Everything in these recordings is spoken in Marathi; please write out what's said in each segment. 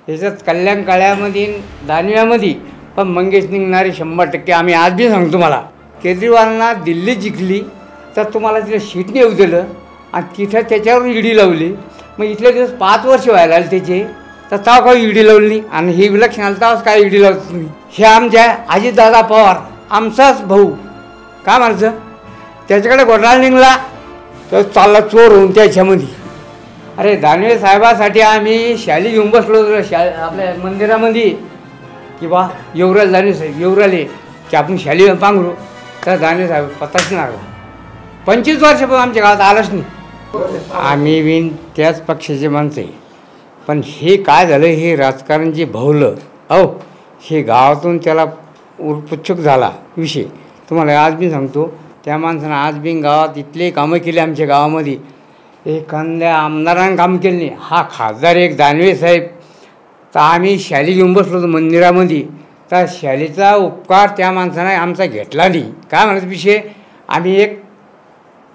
याच्यात कल्याण काळ्यामध्ये दानव्यामध्ये पण मंगेश निघणारे 100%. आम्ही आज बी सांगतो तुम्हाला, केजरीवालना दिल्ली जिंकली तर तुम्हाला तिला सीट नाही येऊ दिलं आणि तिथं त्याच्यावर ईडी लावली. मग इथले दिवस 5 वर्ष व्हायला आले त्याचे, तर तेव्हा काही ईडी लावली आणि हे विलक्षण आलं तेव्हाच काय ईडी लावतो तुम्ही. हे आमच्या अजितदादा पवार आमचाच भाऊ काय म्हणायचं, त्याच्याकडे घोटाळा निघाला तर चालला चोर होऊन त्याच्यामध्ये. अरे दानवे साहेबासाठी आम्ही शाली घेऊन बसलो आपल्या मंदिरामध्ये की बा युवराज दानवे साहेब युवराले की आपण शाली पांघरू, तर दानवे साहेब पत्ताच नाही लागला. 25 वर्ष पण आमच्या गावात आलंच नाही. आम्ही बिन त्याच पक्षाचे माणसं आहे, पण हे काय झालं, हे राजकारण जे भवलं हे गावातून त्याला पुच्छुक झाला विषय. तुम्हाला आज बी सांगतो, त्या माणसानं आज बी गावात इथले कामं केले आमच्या गावामध्ये, एखाद्या आमदारानं काम केलं नाही. हा खासदार एक दानवे साहेब, तर आम्ही शाली घेऊन बसलो होतो मंदिरामध्ये, तर शालीचा उपकार त्या माणसानं आमचा घेतला नाही. काय म्हणत विषय, आम्ही एक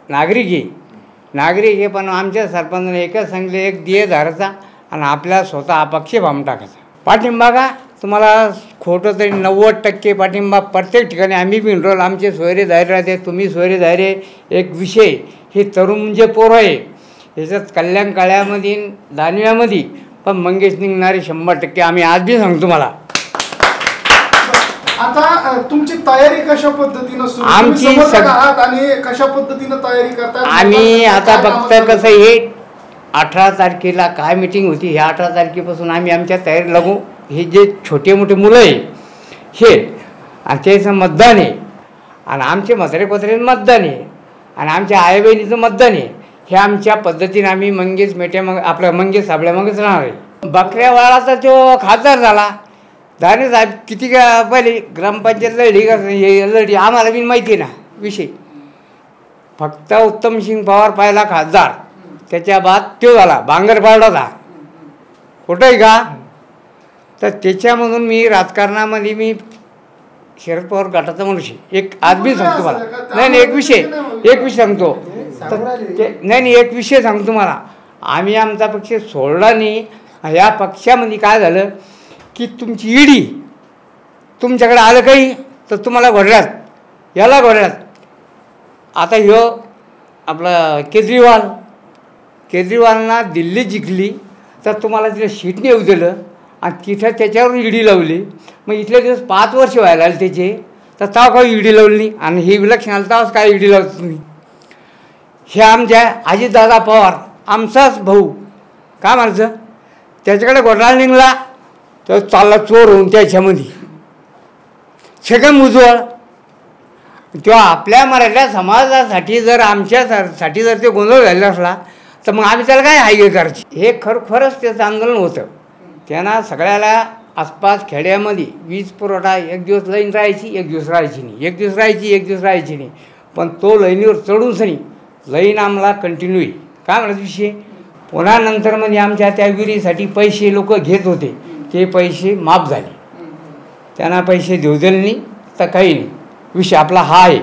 नागरिक आहे पण आमच्या सरपंचाने एकच सांगितलं, एक दिये धरायचा आणि आपल्या स्वतः अपक्ष भाम टाकायचा. पाठिंबा का तुम्हाला खोटं तरी 90% पाठिंबा प्रत्येक ठिकाणी. आम्ही बी रोल आमचे सोयरे दायरे राहते, तुम्ही सोयरे दायरे. एक विषय, हे तरुण जे पोरं आहे याच्यात कल्याण काळ्यामध्ये दानव्यामध्ये पण मंगेश निघणारे 100%. आम्ही आज बी सांगतो तुम्हाला. आता तुमची तयारी कशा पद्धतीनं सुरू, आमची आहात आणि कशा पद्धतीनं तयारी करतात? आम्ही आता फक्त कसं, हे 18 तारखेला काय मिटिंग होती, ह्या 18 तारखेपासून आम्ही आमच्या तयारी लागू. हे जे छोटे मोठे मुलं आहे हे आणि त्याचं मतदान आहे आणि आमचे म्हातारे मतदान आहे आणि आमच्या आई बहिणीचं मतदान आहे. हे आमच्या पद्धतीने आम्ही मंगेश आपल्या मंगेश साबळ्यामागेच राहणार आहे. बकऱ्यावाळाचा जो खासदार झाला दानवे साहेब, किती पहिले ग्रामपंचायत लढली आम्हाला बी माहिती आहे ना विषय. फक्त उत्तमसिंग पवार पाहिला खासदार, त्याच्या बाद तो झाला बांगरपाडाचा, खोटं आहे का? तर त्याच्यामधून मी राजकारणामध्ये मी शरद पवार गटाचा मनुष्य एक आज बी सांगतो मला. नाही एक विषय सांगतो नाही एक विषय सांगतो तुम्हाला. आम्ही आमचा पक्ष सोडला नाही. या पक्षामध्ये काय झालं की तुमची ईडी तुमच्याकडे आलं काही तर तुम्हाला घोडळ्यात आता ह्यो आपला केजरीवालना दिल्ली जिंकली तर तुम्हाला तिला सीट नाही येऊ दिलं आणि तिथं त्याच्यावर ईडी लावली. मग इथले दिवस 5 वर्ष व्हायला आले त्याचे, तर तेव्हा काही ईडी लावली नाही आणि हे विलक्षण आलं तेव्हाच काय ईडी लावतो तुम्ही. हे आमच्या अजितदादा पवार आमचाच भाऊ काय म्हणायचं, त्याच्याकडे घोटाळा निघाला तर चालला चोर होऊन त्याच्यामध्ये. छगन भुजबळ किंवा आपल्या मराठा समाजासाठी जर आमच्यासाठी जर ते गोंधळ झालेला असला तर मग आम्ही त्याला काय हाय करायची. हे खरंच त्याचं आंदोलन होतं. त्यांना सगळ्याला आसपास खेड्यामध्ये वीज पुरवठा एक दिवस लाईन राहायची, एक दिवस राहायची नाही, एक दिवस राहायची नाही. पण तो लाईनीवर चढूनच नाही, लाईन आम्हाला कंटिन्यू आहे. काय म्हणत विषय, पुन्हा नंतर म्हणजे आमच्या त्या विहिरीसाठी पैसे लोक घेत होते, ते पैसे माफ झाले. त्यांना पैसे देऊ दिले नाही तर काही नाही, विषय आपला हा आहे.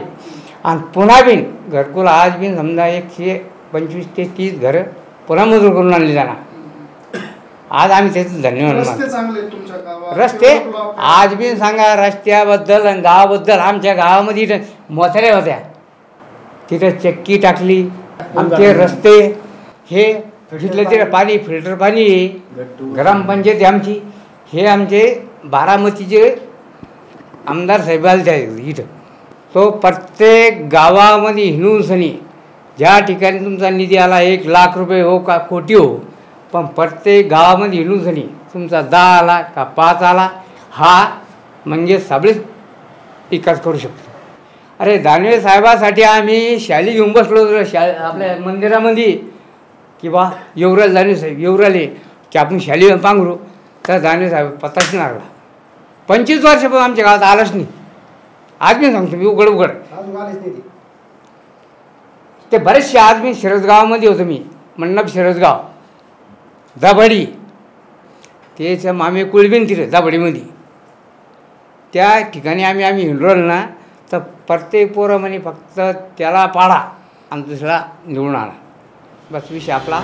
आणि पुन्हा बिन घरकुल आज बिन समजा 125 ते 30 घरं पुन्हा मंजूर करून आणली जाणार. आज आम्ही त्याचं धन्यवाद. रस्ते आज बी सांगा, रस्त्याबद्दल आणि गावाबद्दल. आमच्या गावामध्ये मोथऱ्या होत्या, तिथं चक्की टाकली. आमचे रस्ते हे तिथलं ते पाणी फिल्टर पाणी आहे, ग्रामपंचायत आमची. हे आमचे बारामतीचे आमदार साहेब आले त्या इथं. तो प्रत्येक गावामध्ये हिंडून सनी ज्या ठिकाणी तुमचा निधी आला 1 लाख रुपये हो का कोटी हो, पण प्रत्येक गावामध्ये हिंडून सनी तुमचा 10 आला का 5 आला, हा म्हणजे सगळेच विकास करू शकतो. अरे दानवे साहेबासाठी आम्ही शाली घेऊन बसलो होतो आपल्या मंदिरामध्ये की बा युवराज दानवे साहेब युवराले की आपण शाली पांघरू, तर दानवे साहेब पत्ताच नाही लागला. 25 वर्ष पण आमच्या गावात आलंच नाही. आज मी सांगतो मी उघड ते बरेचसे. आज मी शिरसगावमध्ये होतो, मी मंडप शिरसगाव दाभाडी, त्याचं मामे कुळबीन तिथे दाभाडीमध्ये. त्या ठिकाणी आम्ही हिंडवलं ना, तर प्रत्येक पोरं म्हणे फक्त त्याला पाडा आणि दुसरा निवडून आणा, बस विषय आपला.